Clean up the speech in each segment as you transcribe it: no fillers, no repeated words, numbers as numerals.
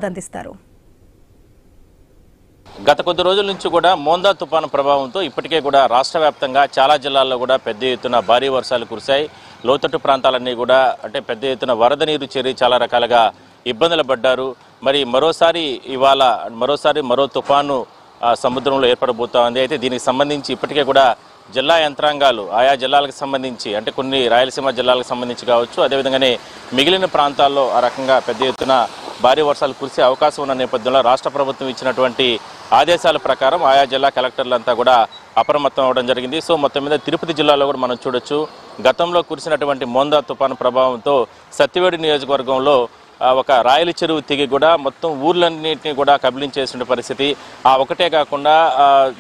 అందిస్తారు. గత కొద్ది రోజుల నుంచి కూడా మోందా తుఫాను ప్రభావంతో ఇప్పటికే కూడా రాష్ట్ర వ్యాప్తంగా చాలా జిల్లాల్లో కూడా పెద్ద ఎత్తున భారీ వర్షాలు కురిశాయి. లోతట్టు ప్రాంతాలన్నీ కూడా అంటే పెద్ద ఎత్తున వరద నీరు చేరి చాలా రకాలుగా ఇబ్బందులు పడ్డారు. మరి మరోసారి మరో తుఫాను సముద్రంలో ఏర్పడబోతోంది. అయితే దీనికి సంబంధించి ఇప్పటికే కూడా జిల్లా యంత్రాంగాలు ఆయా జిల్లాలకు సంబంధించి అంటే కొన్ని రాయలసీమ జిల్లాలకు సంబంధించి కావచ్చు, అదేవిధంగానే మిగిలిన ప్రాంతాల్లో ఆ రకంగా పెద్ద ఎత్తున భారీ వర్షాలు కురిసే అవకాశం ఉన్న నేపథ్యంలో రాష్ట్ర ప్రభుత్వం ఇచ్చినటువంటి ఆదేశాల ప్రకారం ఆయా జిల్లా కలెక్టర్లంతా కూడా అప్రమత్తం అవ్వడం జరిగింది. సో మొత్తం మీద తిరుపతి జిల్లాలో కూడా మనం చూడొచ్చు, గతంలో కురిసినటువంటి మోందా తుఫాను ప్రభావంతో సత్యవేడు నియోజకవర్గంలో ఒక రాయల చెరువు తెగి కూడా మొత్తం ఊర్లన్నింటినీ కూడా కబలించేసిన పరిస్థితి. ఒకటే కాకుండా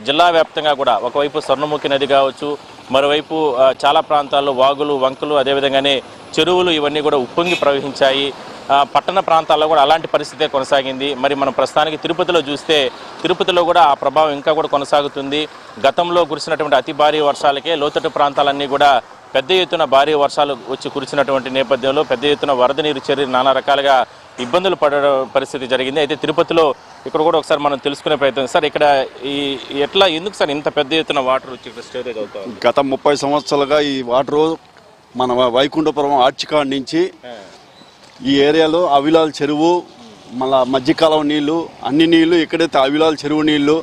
జిల్లా వ్యాప్తంగా కూడా ఒకవైపు స్వర్ణముఖి నది కావచ్చు, మరోవైపు చాలా ప్రాంతాల్లో వాగులు వంకలు అదేవిధంగానే చెరువులు ఇవన్నీ కూడా ఉప్పొంగి ప్రవహించాయి. పట్టణ ప్రాంతాల్లో కూడా అలాంటి పరిస్థితే కొనసాగింది. మరి మనం ప్రస్తుతానికి తిరుపతిలో చూస్తే తిరుపతిలో కూడా ఆ ప్రభావం ఇంకా కూడా కొనసాగుతుంది. గతంలో కురిసినటువంటి అతి భారీ వర్షాలకే లోతట్టు ప్రాంతాలన్నీ కూడా పెద్ద ఎత్తున భారీ వర్షాలు వచ్చి కురిసినటువంటి నేపథ్యంలో పెద్ద ఎత్తున వరద నీరు చేరి నానా రకాలుగా ఇబ్బందులు పడే పరిస్థితి జరిగింది. అయితే తిరుపతిలో ఇక్కడ కూడా ఒకసారి మనం తెలుసుకునే ప్రయత్నం. సార్ ఇక్కడ ఎందుకు సార్ ఇంత పెద్ద ఎత్తున వాటర్ వచ్చి ఇక్కడ స్టోరేజ్ అవుతుంది? గత 30 సంవత్సరాలుగా ఈ వాటరు మన వైకుంఠపురం ఆర్చికాడ్ నుంచి ఈ ఏరియాలో అవిలాల్ చెరువు, మళ్ళా మధ్యకాలం నీళ్లు, అన్ని నీళ్లు ఎక్కడైతే అవిలాల్ చెరువు నీళ్లు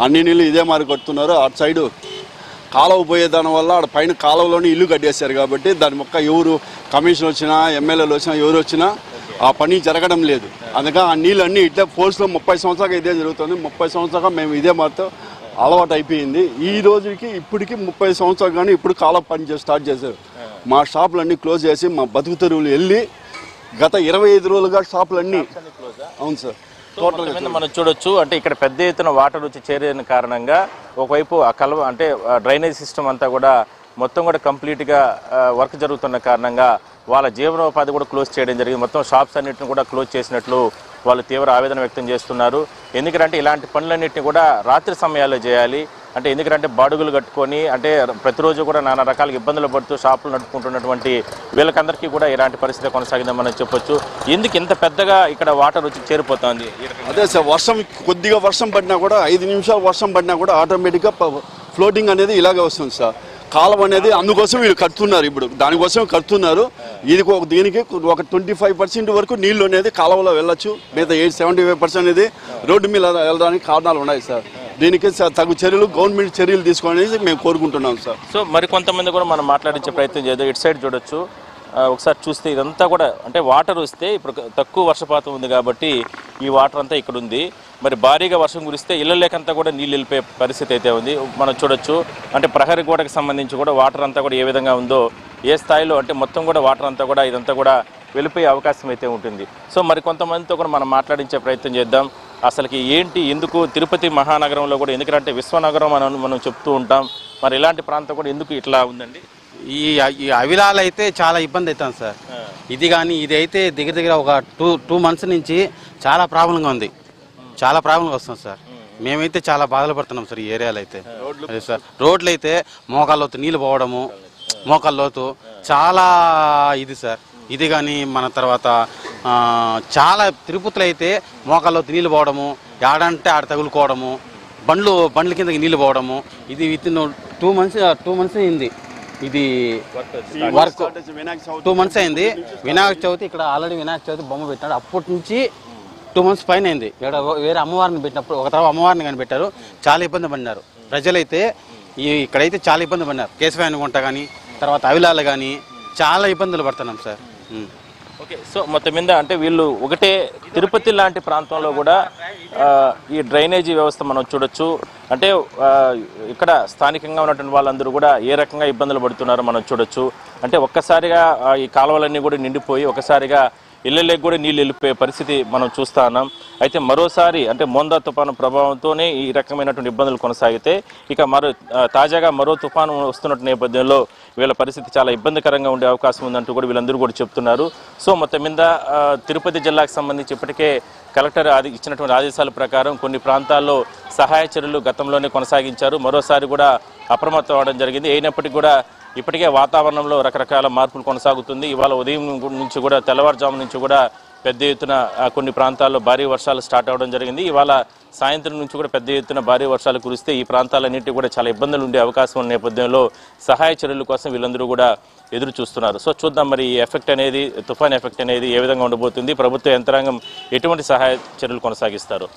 అన్ని నీళ్లు ఇదే మారి కడుతున్నారో అటు సైడు కాలువ పోయేదాని వల్ల ఆడ పైన కాలువలోనే ఇల్లు కట్టేశారు. కాబట్టి దాని మొక్క ఎవరు కమిషన్ వచ్చినా ఎమ్మెల్యేలు వచ్చినా ఎవరు వచ్చినా ఆ పని జరగడం లేదు. అందుకే ఆ నీళ్ళన్నీ ఇట్లా ఫోర్స్లో 30 సంవత్సరాలుగా ఇదే జరుగుతుంది. 30 సంవత్సరాలుగా మేము ఇదే మాతో అలవాటు అయిపోయింది. ఈ రోజుకి ఇప్పటికి 30 సంవత్సరాలు కానీ ఇప్పుడు కాలువ పని స్టార్ట్ చేశారు. మా షాపులన్నీ క్లోజ్ చేసి మా బతుకు తెరువులు వెళ్ళి గత 25 రోజులుగా షాపులన్నీ. అవును సార్, టోటల్ మనం చూడొచ్చు. అంటే ఇక్కడ పెద్ద ఎత్తున వాటర్ వచ్చి చేరిన కారణంగా ఒకవైపు ఆ కలవ అంటే డ్రైనేజ్ సిస్టమ్ అంతా కూడా మొత్తం కూడా కంప్లీట్గా వర్క్ జరుగుతున్న కారణంగా వాళ్ళ జీవనోపాధి కూడా క్లోజ్ చేయడం జరిగింది. మొత్తం షాప్స్ అన్నింటిని కూడా క్లోజ్ చేసినట్లు వాళ్ళు తీవ్ర ఆవేదన వ్యక్తం చేస్తున్నారు. ఎందుకంటే ఇలాంటి పనులన్నింటినీ కూడా రాత్రి సమయాల్లో చేయాలి. అంటే ఎందుకంటే బాడుగులు కట్టుకొని అంటే ప్రతిరోజు కూడా నానా రకాల ఇబ్బందులు పడుతూ షాపులు నడుపుకుంటున్నటువంటి వీళ్ళకందరికీ కూడా ఇలాంటి పరిస్థితి కొనసాగిందని మనం చెప్పొచ్చు. ఎందుకు ఇంత పెద్దగా ఇక్కడ వాటర్ వచ్చి చేరిపోతుంది? అదే సార్, కొద్దిగా వర్షం పడినా కూడా 5 నిమిషాలు వర్షం పడినా కూడా ఆటోమేటిక్గా ఫ్లోటింగ్ అనేది ఇలాగే వస్తుంది సార్. కాలం అనేది అందుకోసం వీళ్ళు కడుతున్నారు, ఇప్పుడు దానికోసం కడుతున్నారు. దీనికి ఒక 25% వరకు నీళ్లు అనేది కాలువలో వెళ్ళొచ్చు. మిగతా 75% అనేది రోడ్డు మీద వెళ్ళడానికి కారణాలు ఉన్నాయి సార్. దీనికి తగు చర్యలు గవర్నమెంట్ చర్యలు తీసుకోవాలని మేము కోరుకుంటున్నాం సార్. సో మరి కొంతమంది కూడా మనం మాట్లాడించే ప్రయత్నం చేద్దాం. ఇటు సైడ్ చూడొచ్చు, ఒకసారి చూస్తే ఇదంతా కూడా అంటే వాటర్ వస్తే ఇప్పుడు తక్కువ వర్షపాతం ఉంది కాబట్టి ఈ వాటర్ అంతా ఇక్కడ ఉంది. మరి భారీగా వర్షం కురిస్తే ఇళ్ళ లేకంతా కూడా నీళ్ళు వెళ్ళిపోయే పరిస్థితి అయితే ఉంది. మనం చూడొచ్చు అంటే ప్రహరీ గోడకు సంబంధించి కూడా వాటర్ అంతా కూడా ఏ విధంగా ఉందో, ఏ స్థాయిలో అంటే మొత్తం కూడా వాటర్ అంతా కూడా ఇదంతా కూడా వెళ్ళిపోయే అవకాశం అయితే ఉంటుంది. సో మరి కొంతమందితో కూడా మనం మాట్లాడించే ప్రయత్నం చేద్దాం. అసలుకి ఏంటి, ఎందుకు తిరుపతి మహానగరంలో కూడా ఎందుకంటే విశ్వనగరం మనం చెప్తూ ఉంటాం, మరి ఇలాంటి ప్రాంతం కూడా ఎందుకు ఇట్లా ఉందండి? ఈ అవిలాలు అయితే చాలా ఇబ్బంది అవుతుంది సార్. ఇది కానీ ఇది అయితే దగ్గర ఒక టూ మంత్స్ నుంచి చాలా ప్రాబ్లంగా ఉంది, చాలా ప్రాబ్లంగా వస్తుంది సార్. మేమైతే చాలా బాధలు పడుతున్నాం సార్ ఈ ఏరియాలో అయితే. అదే సార్, రోడ్లు అయితే మోకాళ్ళలోతు నీళ్ళు పోవడము, మోకాళ్ళలోతు చాలా ఇది సార్. ఇది కానీ మన తర్వాత చాలా తిరుపతిలో అయితే మోకాళ్ళలోతు నీళ్ళు పోవడము, ఆడంటే ఆడ తగులుకోవడము, బండ్ల కిందకి నీళ్ళు పోవడము. ఇది విత్ ఇన్ 2 మంత్స్ అయింది. ఇది వర్క్ 2 మంత్స్ అయింది. వినాయక చవితి ఇక్కడ ఆల్రెడీ వినాయక చవితి బొమ్మ పెట్టాడు. అప్పటి నుంచి 2 మంత్స్ పైన అయింది. ఇక్కడ వేరే అమ్మవారిని పెట్టినప్పుడు ఒక తర్వాత అమ్మవారిని కానీ పెట్టారు. చాలా ఇబ్బంది పడినారు ప్రజలైతే. ఇక్కడైతే చాలా ఇబ్బంది పడినారు. కేశవాయనగుంట కానీ తర్వాత అవిలాలు కానీ చాలా ఇబ్బందులు పడుతున్నాం సార్. ఓకే, సో మొత్తం మీద అంటే వీళ్ళు ఒకటే తిరుపతి లాంటి ప్రాంతంలో కూడా ఈ డ్రైనేజీ వ్యవస్థ మనం చూడొచ్చు. అంటే ఇక్కడ స్థానికంగా ఉన్నటువంటి వాళ్ళందరూ కూడా ఏ రకంగా ఇబ్బందులు పడుతున్నారో మనం చూడొచ్చు. అంటే ఒక్కసారిగా ఈ కాలువలన్నీ కూడా నిండిపోయి ఒకసారిగా ఇళ్ళకి కూడా నీళ్ళు వెళ్ళిపోయే పరిస్థితి మనం చూస్తా ఉన్నాం. అయితే మరోసారి అంటే మోందా తుఫాను ప్రభావంతోనే ఈ రకమైనటువంటి ఇబ్బందులు కొనసాగితే ఇక తాజాగా మరో తుఫాను వస్తున్న నేపథ్యంలో వీళ్ళ పరిస్థితి చాలా ఇబ్బందికరంగా ఉండే అవకాశం ఉందంటూ కూడా వీళ్ళందరూ కూడా చెప్తున్నారు. సో మొత్తం మీద తిరుపతి జిల్లాకు సంబంధించి ఇప్పటికే కలెక్టర్ ఇచ్చినటువంటి ఆదేశాల ప్రకారం కొన్ని ప్రాంతాల్లో సహాయ చర్యలు గతంలోనే కొనసాగించారు. మరోసారి కూడా అప్రమత్తం అవడం జరిగింది. అయినప్పటికీ కూడా ఇప్పటికే వాతావరణంలో రకరకాల మార్పులు కొనసాగుతుంది. ఇవాళ ఉదయం నుంచి కూడా తెల్లవారుజాము నుంచి కూడా పెద్ద ఎత్తున కొన్ని ప్రాంతాల్లో భారీ వర్షాలు స్టార్ట్ అవడం జరిగింది. ఇవాళ సాయంత్రం నుంచి కూడా పెద్ద ఎత్తున భారీ వర్షాలు కురిస్తే ఈ ప్రాంతాలన్నింటి కూడా చాలా ఇబ్బందులు ఉండే అవకాశం ఉన్న నేపథ్యంలో సహాయ చర్యల కోసం వీళ్ళందరూ కూడా ఎదురు చూస్తున్నారు. సో చూద్దాం మరి ఈ ఎఫెక్ట్ అనేది, తుఫాన్ ఎఫెక్ట్ అనేది ఏ విధంగా ఉండబోతుంది, ప్రభుత్వ యంత్రాంగం ఎటువంటి సహాయ చర్యలు కొనసాగిస్తారు.